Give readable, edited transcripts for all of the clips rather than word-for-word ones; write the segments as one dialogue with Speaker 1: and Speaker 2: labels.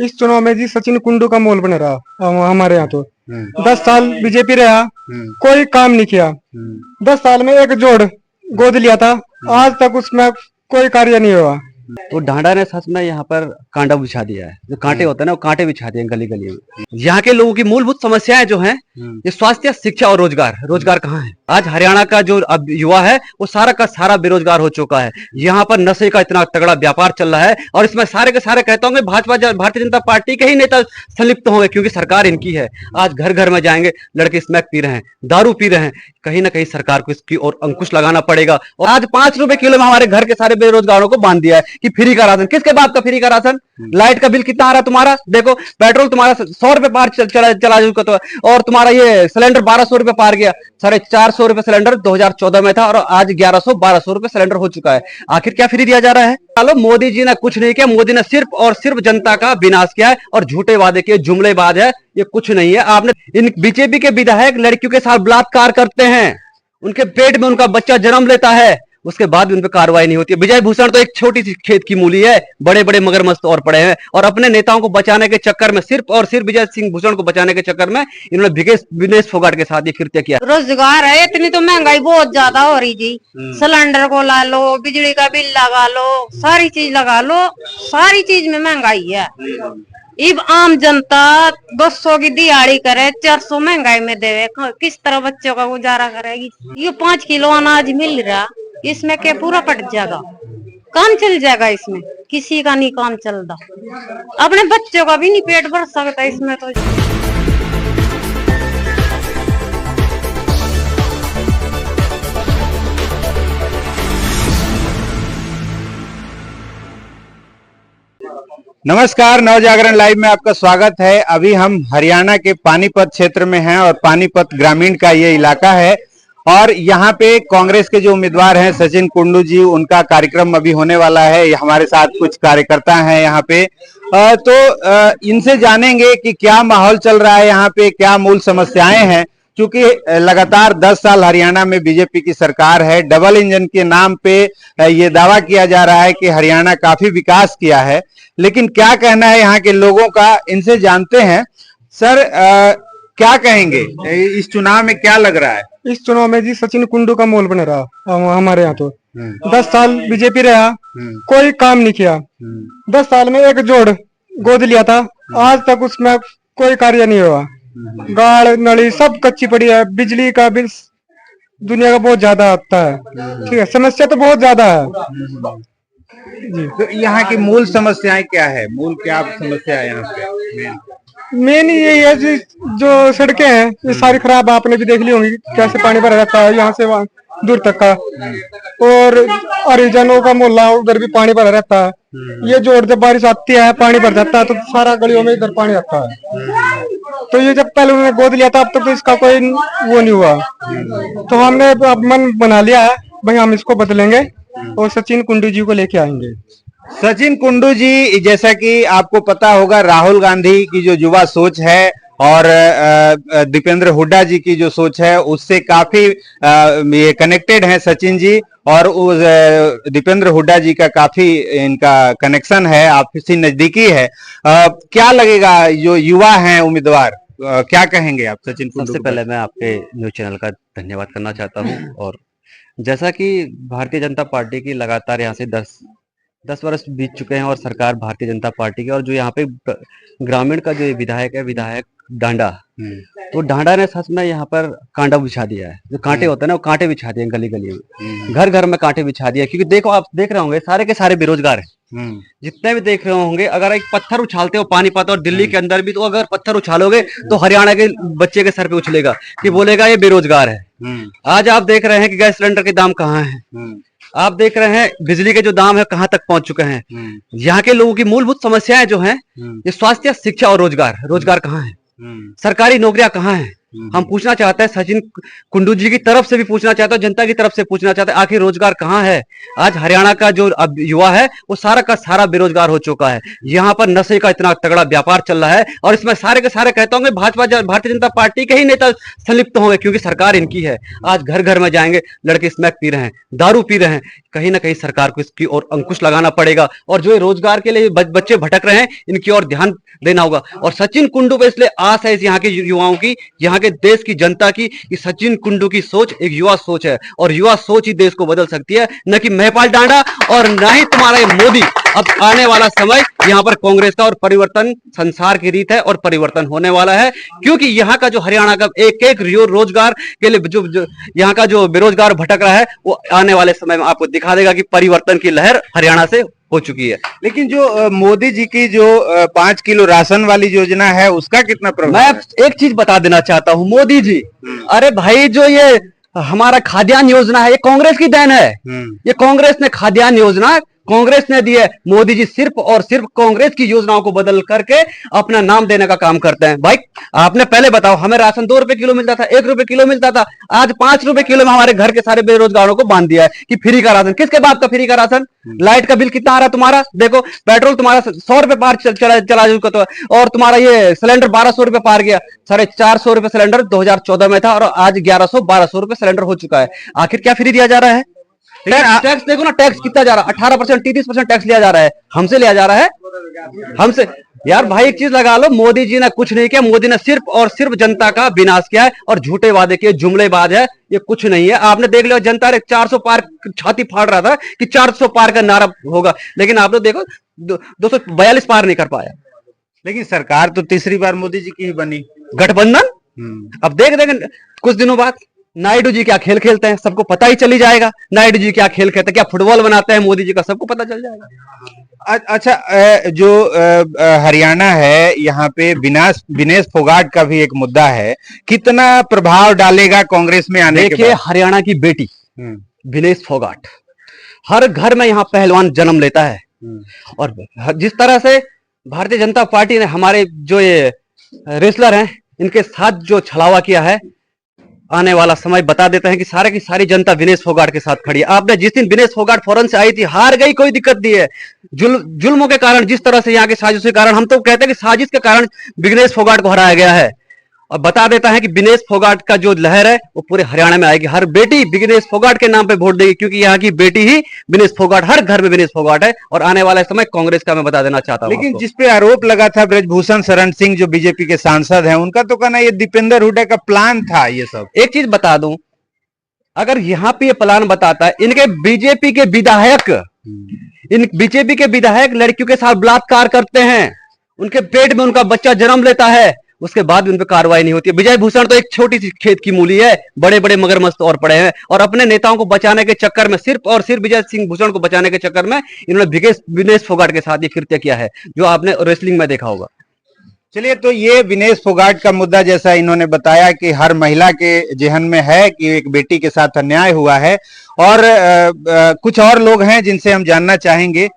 Speaker 1: इस चुनाव में जी सचिन कुंडू का माहौल बन रहा हमारे यहाँ तो 10 साल बीजेपी रहा, कोई काम नहीं किया। 10 साल में एक जोड़ गोद लिया था, आज तक उसमें कोई कार्य नहीं हुआ।
Speaker 2: तो ढांडा ने सच में यहाँ पर कांटा बिछा दिया है। जो कांटे होते हैं ना, वो कांटे बिछा दिए गली गली में। यहाँ के लोगों की मूलभूत समस्याएं जो हैं, ये स्वास्थ्य, शिक्षा और रोजगार। रोजगार कहाँ है? आज हरियाणा का जो अब युवा है वो सारा का सारा बेरोजगार हो चुका है। यहाँ पर नशे का इतना तगड़ा व्यापार चल रहा है और इसमें सारे के सारे कहता हूँ भारतीय जनता पार्टी के ही नेता संलिप्त होंगे, क्योंकि सरकार इनकी है। आज घर घर में जाएंगे, लड़के स्मैक पी रहे हैं, दारू पी रहे हैं। कहीं ना कहीं सरकार को इसकी और अंकुश लगाना पड़ेगा। और आज 5 रुपए किलो में हमारे घर के सारे बेरोजगारों को बांध दिया है कि फ्री का राशन। किसके बाप का फ्री का राशन? लाइट का बिल कितना आ रहा है तुम्हारा? देखो, पेट्रोल तुम्हारा 100 रुपए पार चला चुका तो, और तुम्हारा ये सिलेंडर 1200 रुपए पार गया। 450 रुपए सिलेंडर 2014 में था और आज 1100-1200 रुपए सिलेंडर हो चुका है। आखिर क्या फ्री दिया जा रहा है? चलो, मोदी जी ने कुछ नहीं किया। मोदी ने सिर्फ और सिर्फ जनता का विनाश किया है और झूठे वादे किए, जुमलेबाज है, ये कुछ नहीं है। आपने इन बीजेपी के विधायक लड़कियों के साथ बलात्कार करते हैं, उनके पेट में उनका बच्चा जन्म लेता है, उसके बाद भी उन पर कार्रवाई नहीं होती है। विजय भूषण तो एक छोटी सी खेत की मूली है, बड़े बड़े मगरमच्छ और पड़े हैं। और अपने नेताओं को बचाने के चक्कर में, सिर्फ और सिर्फ विजय सिंह भूषण को बचाने के चक्कर में इन्होंने विनेश फोगाट के साथ ये कृत्य किया।
Speaker 3: रोजगार है, इतनी तो महंगाई बहुत ज्यादा हो रही जी। सिलेंडर को ला लो, बिजली का बिल लगा लो, सारी चीज लगा लो, सारी चीज में महंगाई है। इब आम जनता 200 की दिहाड़ी करे, 400 महंगाई में देवे, किस तरह बच्चों का गुजारा करेगी? ये 5 किलो अनाज मिल रहा, इसमें क्या पूरा पट जाएगा? काम चल जाएगा इसमें? किसी का नहीं काम चलता, अपने बच्चों का भी नहीं पेट भर सकता इसमें तो।
Speaker 4: नमस्कार, नवजागरण लाइव में आपका स्वागत है। अभी हम हरियाणा के पानीपत क्षेत्र में हैं और पानीपत ग्रामीण का ये इलाका है और यहाँ पे कांग्रेस के जो उम्मीदवार हैं सचिन कुंडू जी, उनका कार्यक्रम अभी होने वाला है। हमारे साथ कुछ कार्यकर्ता हैं यहाँ पे, तो इनसे जानेंगे कि क्या माहौल चल रहा है यहाँ पे, क्या मूल समस्याएं हैं। क्योंकि लगातार 10 साल हरियाणा में बीजेपी की सरकार है। डबल इंजन के नाम पे ये दावा किया जा रहा है कि हरियाणा काफी विकास किया है, लेकिन क्या कहना है यहाँ के लोगों का, इनसे जानते हैं। सर, क्या कहेंगे, इस चुनाव में क्या लग रहा है?
Speaker 1: इस चुनाव में जी सचिन कुंडू का माहौल बन रहा हमारे यहाँ तो 10 साल बीजेपी रहा, कोई काम नहीं किया। 10 साल में एक जोड़ गोद लिया था, आज तक उसमें कोई कार्य नहीं हुआ। गाड़ नली सब कच्ची पड़ी है, बिजली का बिल दुनिया का बहुत ज्यादा आता है। ठीक है, समस्या तो बहुत ज्यादा है
Speaker 4: जी। तो यहाँ की मूल समस्याएं क्या है? मूल क्या समस्या है यहाँ पे?
Speaker 1: मेन यही है जी, जो सड़कें हैं ये सारी खराब, आपने भी देख ली होंगी कैसे पानी भरा रहता है यहाँ से वहाँ दूर तक का। और हरिजनों का मोहल्ला, उधर भी पानी भरा रहता है। ये जोड़ जब बारिश आती है पानी भर जाता है तो सारा गलियों में इधर पानी आता है। तो ये जब पहले उन्होंने गोद लिया था, अब तक तो इसका कोई वो नहीं हुआ। तो हमने अब मन बना लिया है भाई, हम इसको बदलेंगे और सचिन कुंडू जी को लेके आएंगे।
Speaker 4: सचिन कुंडू जी, जैसा कि आपको पता होगा, राहुल गांधी की जो युवा सोच है और दीपेंद्र हुड्डा जी की जो सोच है, उससे काफी ये कनेक्टेड हैं सचिन जी। और उस दीपेंद्र हुड्डा जी का काफी इनका कनेक्शन है, आपसी नजदीकी है। क्या लगेगा, जो युवा हैं उम्मीदवार, क्या कहेंगे आप सचिन कुंडू?
Speaker 2: सबसे पहले मैं आपके न्यूज चैनल का धन्यवाद करना चाहता हूँ। और जैसा कि भारतीय जनता पार्टी की लगातार यहाँ से 10 वर्ष बीत चुके हैं और सरकार भारतीय जनता पार्टी की, और जो यहाँ पे ग्रामीण का जो विधायक है, विधायक ढांडा, तो ढांडा ने सच में यहाँ पर कांटा बिछा दिया है। जो कांटे होते हैं ना, वो कांटे बिछा दिए गली गली में, घर घर में कांटे बिछा दिया। क्योंकि देखो, आप देख रहे होंगे सारे के सारे बेरोजगार हैं। जितने भी देख रहे होंगे, अगर एक पत्थर उछालते हो पानीपत और दिल्ली के अंदर भी, तो अगर पत्थर उछालोगे तो हरियाणा के बच्चे के सर पे उछलेगा कि बोलेगा ये बेरोजगार है। आज आप देख रहे हैं कि गैस सिलेंडर के दाम कहाँ हैं, आप देख रहे हैं बिजली के जो दाम है कहां तक पहुंच चुके हैं। यहाँ के लोगों की मूलभूत समस्याएं जो हैं, ये स्वास्थ्य, शिक्षा और रोजगार। रोजगार कहाँ है? सरकारी नौकरियां कहाँ हैं? हम पूछना चाहते हैं, सचिन कुंडू जी की तरफ से भी पूछना चाहते हैं, जनता की तरफ से पूछना चाहते हैं, आखिर रोजगार कहाँ है? आज हरियाणा का जो अब युवा है वो सारा का सारा बेरोजगार हो चुका है। यहाँ पर नशे का इतना तगड़ा व्यापार चल रहा है और इसमें सारे के सारे कहता हूँ भारतीय जनता पार्टी के ही नेता संलिप्त होंगे, क्योंकि सरकार इनकी है। आज घर घर में जाएंगे, लड़के स्मैक पी रहे हैं, दारू पी रहे हैं। कहीं ना कहीं सरकार को इसकी ओर अंकुश लगाना पड़ेगा और जो रोजगार के लिए बच्चे भटक रहे हैं इनकी ओर ध्यान देना होगा। और सचिन कुंडू पे इसलिए आस है यहाँ के युवाओं की, यहाँ के देश की जनता की, कि सचिन कुंडू की सोच एक युवा सोच है और युवा सोच ही देश को बदल सकती है, न कि महिपाल डांडा और न ही तुम्हारा ये मोदी। अब आने वाला समय यहाँ पर कांग्रेस का और परिवर्तन संसार की रीत है और परिवर्तन होने वाला है, क्योंकि यहाँ का जो हरियाणा का एक एक रोजगार के लिए जो यहाँ का जो बेरोजगार भटक रहा है वो आने वाले समय में आपको दिखा देगा कि परिवर्तन की लहर हरियाणा से हो चुकी है।
Speaker 4: लेकिन जो मोदी जी की जो 5 किलो राशन वाली योजना है उसका कितना प्रभाव
Speaker 2: मैं
Speaker 4: है?
Speaker 2: एक चीज बता देना चाहता हूँ, मोदी जी, अरे भाई जो ये हमारा खाद्यान्न योजना है ये कांग्रेस की देन है। ये कांग्रेस ने खाद्यान्न योजना कांग्रेस ने दी है। मोदी जी सिर्फ और सिर्फ कांग्रेस की योजनाओं को बदल करके अपना नाम देने का काम करते हैं। भाई आपने पहले बताओ, हमें राशन 2 रुपए किलो मिलता था, 1 रुपए किलो मिलता था, आज 5 रुपए किलो में हमारे घर के सारे बेरोजगारों को बांध दिया है कि फ्री का राशन। किसके बाप का फ्री का राशन? लाइट का बिल कितना आ रहा है तुम्हारा? देखो, पेट्रोल तुम्हारा 100 रुपए पार चला चुका तो, और तुम्हारा ये सिलेंडर 1200 रुपए पार गया। 450 रुपए सिलेंडर 2014 में था और आज 1100-1200 रुपए सिलेंडर हो चुका है। आखिर क्या फ्री दिया जा रहा है? टैक्स देखो ना, टैक्स कितना जा रहा है? 18%, 33% टैक्स लिया जा रहा है। हमसे लिया जा रहा है, हमसे। यार भाई एक चीज लगा लो, मोदी जी ने कुछ नहीं किया। मोदी ने सिर्फ और सिर्फ जनता का विनाश किया है और झूठे वादे किए, जुमलेबाज है, ये कुछ नहीं है। आपने देख लिया, जनता ने 400 पार छाती फाड़ रहा था कि 400 पार का नारा होगा, लेकिन आपने देखो 242 पार नहीं कर पाया।
Speaker 4: लेकिन सरकार तो तीसरी बार मोदी जी की ही बनी,
Speaker 2: गठबंधन। अब देख कुछ दिनों बाद नायडू जी क्या खेल खेलते हैं सबको पता ही चली जाएगा। नायडू जी क्या खेल खेलते हैं, क्या फुटबॉल बनाते हैं मोदी जी का, सबको पता चल जाएगा।
Speaker 4: अच्छा, जो हरियाणा है यहाँ पे विनेश फोगाट का भी एक मुद्दा है, कितना प्रभाव डालेगा कांग्रेस में आने के बाद?
Speaker 2: देखिए, हरियाणा की बेटी विनेश फोगाट हर घर में यहाँ पहलवान जन्म लेता है और जिस तरह से भारतीय जनता पार्टी ने हमारे जो ये रेसलर हैं इनके साथ जो छलावा किया है, आने वाला समय बता देते हैं कि सारे की सारी जनता विनेश फोगाट के साथ खड़ी है। आपने जिस दिन विनेश फोगाट फौरन से आई थी, हार गई, कोई दिक्कत नहीं है। जुल्मों के कारण, जिस तरह से यहाँ की साजिश के कारण, हम तो कहते हैं कि साजिश के कारण विनेश फोगाट को हराया गया है। और बता देता है कि विनेश फोगाट का जो लहर है वो पूरे हरियाणा में आएगी। हर बेटी विनेश फोगाट के नाम पे वोट देगी, क्योंकि यहाँ की बेटी ही विनेश फोगाट, हर घर में विनेश फोगाट है। और आने वाला समय कांग्रेस का मैं बता देना चाहता हूँ।
Speaker 4: लेकिन जिस पे आरोप लगा था ब्रजभूषण शरण सिंह जो बीजेपी के सांसद हैं, उनका तो कहना ये दीपेंद्र हुड्डा का प्लान था ये सब।
Speaker 2: एक चीज बता दूं, अगर यहाँ पे ये प्लान बताता है, इनके बीजेपी के विधायक लड़कियों के साथ बलात्कार करते हैं, उनके पेट में उनका बच्चा जन्म लेता है, उसके बाद भी उन पर कार्रवाई नहीं होती है। विजय भूषण तो एक छोटी सी खेत की मूली है, बड़े बड़े मगरमच्छ और पड़े हैं। और अपने नेताओं को बचाने के चक्कर में, सिर्फ और सिर्फ विजय सिंह भूषण को बचाने के चक्कर में इन्होंने विनेश फोगाट के साथ ये कृत्य किया है, जो आपने रेसलिंग में देखा होगा।
Speaker 4: चलिए, तो ये विनेश फोगाट का मुद्दा, जैसा इन्होंने बताया कि हर महिला के जेहन में है कि एक बेटी के साथ अन्याय हुआ है। और कुछ और लोग हैं जिनसे हम जानना चाहेंगे।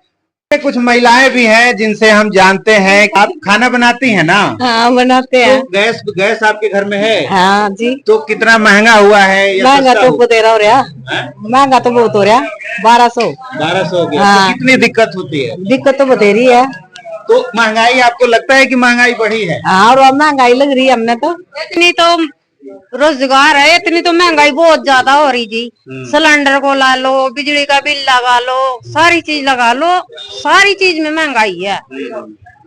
Speaker 4: कुछ महिलाएं भी हैं जिनसे हम जानते हैं। आप खाना बनाती हैं ना?
Speaker 3: हाँ, बनाते हैं।
Speaker 4: तो गैस आपके घर में है?
Speaker 3: हाँ जी।
Speaker 4: तो कितना महंगा हुआ है?
Speaker 3: महंगा तो बतेरा हो रहा, महंगा तो बहुत हो रहा, 1200
Speaker 4: हो गया।
Speaker 3: हाँ।
Speaker 4: तो कितनी दिक्कत होती है?
Speaker 3: दिक्कत तो बतेरी है।
Speaker 4: तो महंगाई, आपको लगता है कि महंगाई बढ़ी है?
Speaker 3: हाँ, और महंगाई लग रही है हमने तो। इतनी तो रोजगार है, इतनी तो महंगाई बहुत ज्यादा हो रही जी। सिलेंडर को ला लो, बिजली का बिल लगा लो, सारी चीज लगा लो, सारी चीज में महंगाई है।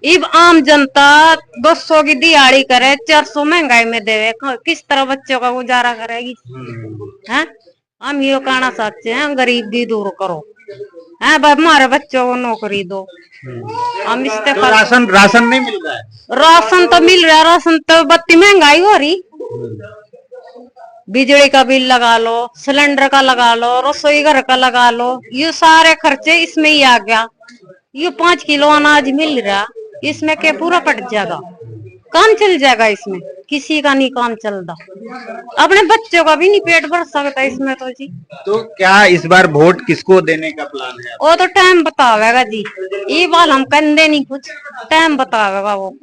Speaker 3: इब आम जनता 200 की दिहाड़ी करे, 400 महंगाई में देवे, किस तरह बच्चों का गुजारा करेगी? हैं? हम ये कहना चाहते हैं, गरीबी दूर करो, है हमारे बच्चों को नौकरी दो। हम इससे
Speaker 4: तो राशन नहीं मिल रहा है?
Speaker 3: राशन तो मिल रहा है, राशन तो बत्ती महंगाई हो रही। बिजली का बिल लगा लो, सिलेंडर का लगा लो, रसोई घर का लगा लो, ये सारे खर्चे इसमें ही आ गया। ये 5 किलो अनाज मिल रहा, इसमें क्या पूरा पट जाएगा? काम चल जाएगा इसमें? किसी का नहीं काम चलता, अपने बच्चों का भी नहीं पेट भर सकता इसमें तो जी।
Speaker 4: तो क्या इस बार वोट किसको देने का प्लान है?
Speaker 3: वो तो टाइम बतावेगा जी, ये बाल हम कंधे नहीं, कुछ टाइम बतावेगा वो।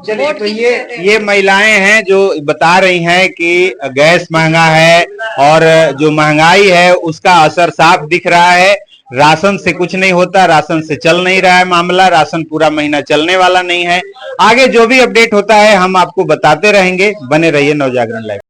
Speaker 4: चलिए, तो ये महिलाएं हैं जो बता रही हैं कि गैस महंगा है और जो महंगाई है उसका असर साफ दिख रहा है। राशन से कुछ नहीं होता, राशन से चल नहीं रहा है मामला, राशन पूरा महीना चलने वाला नहीं है। आगे जो भी अपडेट होता है हम आपको बताते रहेंगे, बने रहिए नवजागरण लाइव।